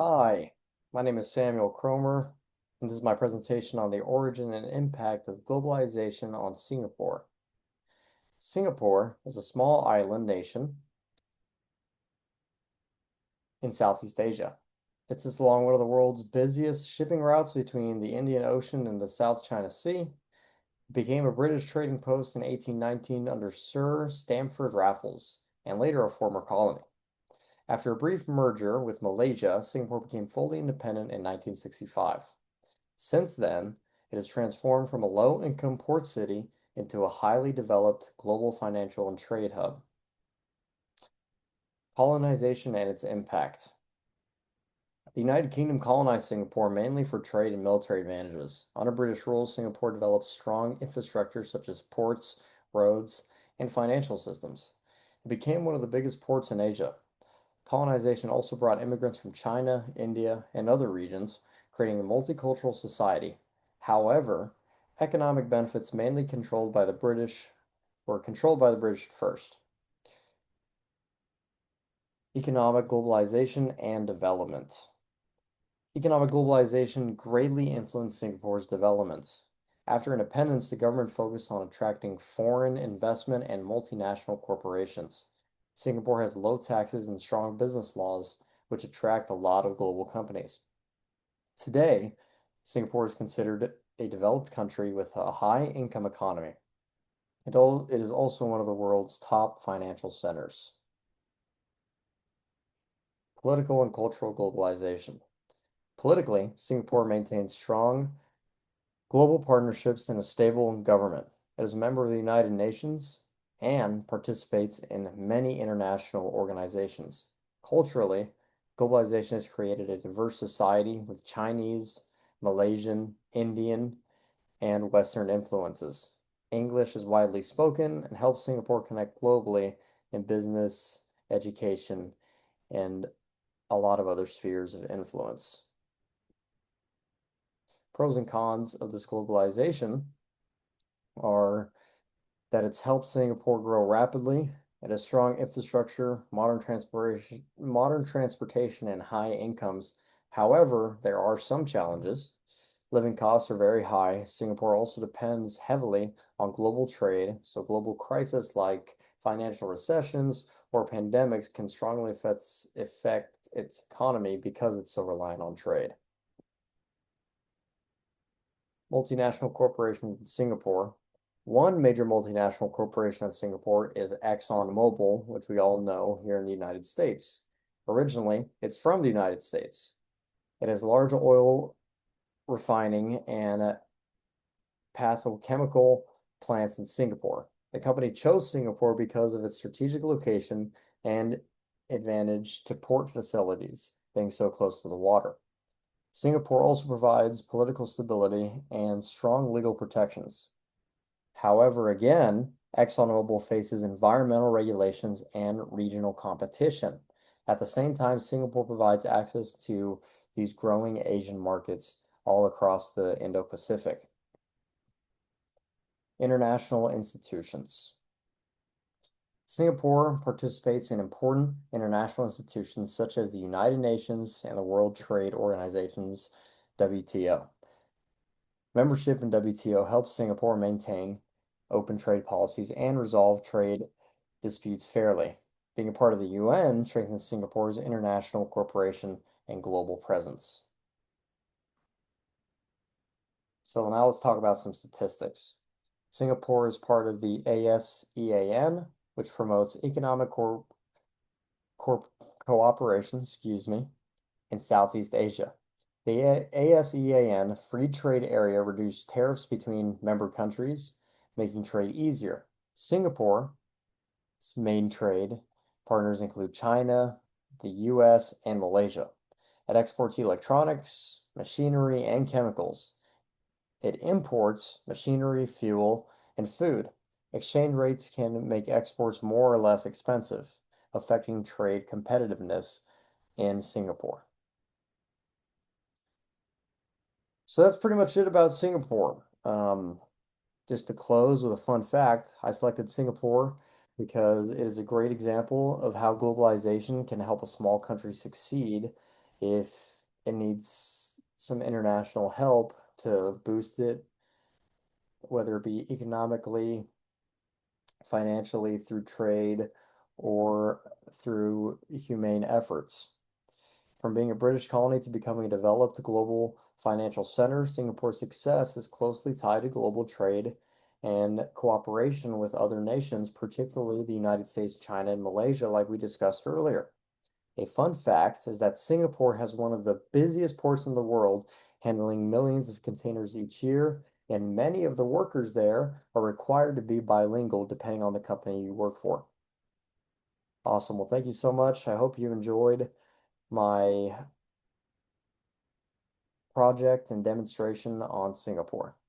Hi, my name is Samuel Cromer, and this is my presentation on the origin and impact of globalization on Singapore. Singapore is a small island nation in Southeast Asia. It sits along one of the world's busiest shipping routes between the Indian Ocean and the South China Sea. It became a British trading post in 1819 under Sir Stamford Raffles, and later a former colony. After a brief merger with Malaysia, Singapore became fully independent in 1965. Since then, it has transformed from a low-income port city into a highly developed global financial and trade hub. Colonization and its impact. The United Kingdom colonized Singapore mainly for trade and military advantages. Under British rule, Singapore developed strong infrastructure such as ports, roads, and financial systems. It became one of the biggest ports in Asia. Colonization also brought immigrants from China, India, and other regions, creating a multicultural society. However, economic benefits mainly controlled by the British were controlled by the British at first. Economic globalization and development. Economic globalization greatly influenced Singapore's development. After independence, the government focused on attracting foreign investment and multinational corporations. Singapore has low taxes and strong business laws, which attract a lot of global companies. Today, Singapore is considered a developed country with a high income economy. It is also one of the world's top financial centers. Political and cultural globalization. Politically, Singapore maintains strong global partnerships and a stable government. It is a member of the United Nations and participates in many international organizations. Culturally, globalization has created a diverse society with Chinese, Malaysian, Indian, and Western influences. English is widely spoken and helps Singapore connect globally in business, education, and a lot of other spheres of influence. Pros and cons of this globalization are that it's helped Singapore grow rapidly. It has strong infrastructure, modern transportation, and high incomes. However, there are some challenges. Living costs are very high. Singapore also depends heavily on global trade, so global crises like financial recessions or pandemics can strongly affect its economy because it's so reliant on trade. Multinational corporations in Singapore. One major multinational corporation in Singapore is ExxonMobil, which we all know here in the United States. Originally, it's from the United States. It has large oil refining and petrochemical plants in Singapore. The company chose Singapore because of its strategic location and advantage to port facilities, being so close to the water. Singapore also provides political stability and strong legal protections. However, again, ExxonMobil faces environmental regulations and regional competition. At the same time, Singapore provides access to these growing Asian markets all across the Indo-Pacific. International institutions. Singapore participates in important international institutions such as the United Nations and the World Trade Organization's WTO. Membership in WTO helps Singapore maintain open trade policies and resolve trade disputes fairly. Being a part of the UN strengthens Singapore's international cooperation and global presence. So now let's talk about some statistics. Singapore is part of the ASEAN, which promotes economic cooperation, in Southeast Asia. The ASEAN Free Trade Area reduced tariffs between member countries, making trade easier. Singapore's main trade partners include China, the US, and Malaysia. It exports electronics, machinery, and chemicals. It imports machinery, fuel, and food. Exchange rates can make exports more or less expensive, affecting trade competitiveness in Singapore. So that's pretty much it about Singapore. Just to close with a fun fact, I selected Singapore because it is a great example of how globalization can help a small country succeed if it needs some international help to boost it, whether it be economically, financially, through trade, or through humane efforts. From being a British colony to becoming a developed global financial center, Singapore's success is closely tied to global trade and cooperation with other nations, particularly the United States, China, and Malaysia, like we discussed earlier. A fun fact is that Singapore has one of the busiest ports in the world, handling millions of containers each year, and many of the workers there are required to be bilingual depending on the company you work for. Awesome. Well, thank you so much. I hope you enjoyed my project and demonstration on Singapore.